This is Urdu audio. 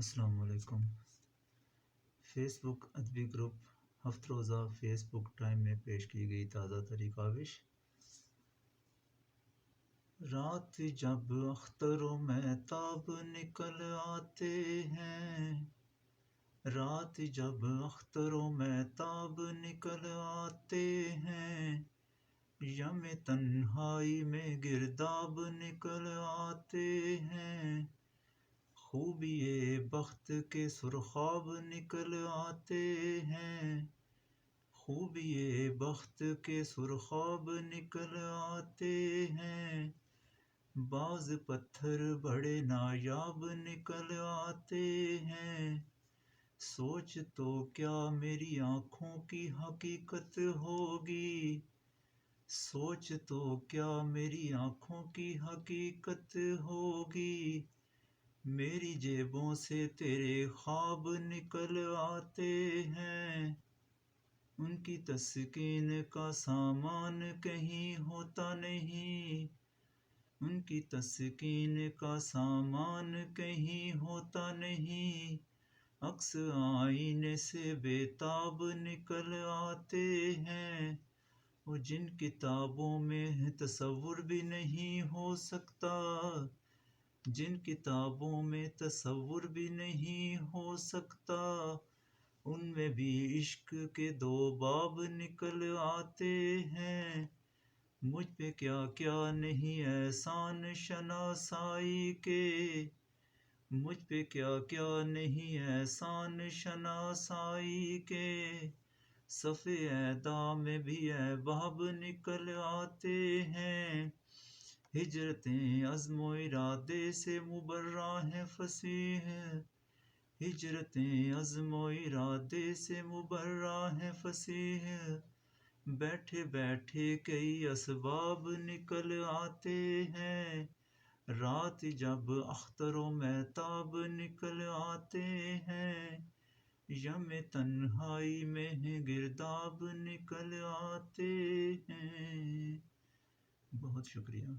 السلام علیکم۔ فیس بک ادبی گروپ ہفت روزہ فیس بک ٹائم میں پیش کی گئی تازہ ترین کاوش۔ رات جب اختروں میں تاب نکل آتے ہیں، رات جب اختروں میں تاب نکل آتے ہیں، یم تنہائی میں گرداب نکل آتے ہیں، خوبی بخت کے سرخاب نکل آتے ہیں، خوبی بخت کے سرخاب نکل آتے ہیں، بعض پتھر بڑے نایاب نکل آتے ہیں، سوچ تو کیا میری آنکھوں کی حقیقت ہوگی، سوچ تو کیا میری آنکھوں کی حقیقت ہوگی، میری جیبوں سے تیرے خواب نکل آتے ہیں، ان کی تسکین کا سامان کہیں ہوتا نہیں، ان کی تسکین کا سامان کہیں ہوتا نہیں، عکس آئینے سے بے تاب نکل آتے ہیں، وہ جن کتابوں میں تصور بھی نہیں ہو سکتا، جن کتابوں میں تصور بھی نہیں ہو سکتا، ان میں بھی عشق کے دو باب نکل آتے ہیں، مجھ پہ کیا کیا نہیں احسان شناسائی کے، مجھ پہ کیا کیا نہیں احسان شناسائی کے، صف اعداء میں بھی احباب نکل آتے ہیں، ہجرتیں عزم و ارادے سے مبرہ ہیں فصیح، ہجرتیں عزم و ارادے سے مبرہ ہیں فصیح، بیٹھے بیٹھے کئی اسباب نکل آتے ہیں، رات جب اختروں میں تاب نکل آتے ہیں، یم تنہائی میں گرداب نکل آتے ہیں۔ بہت شکریہ۔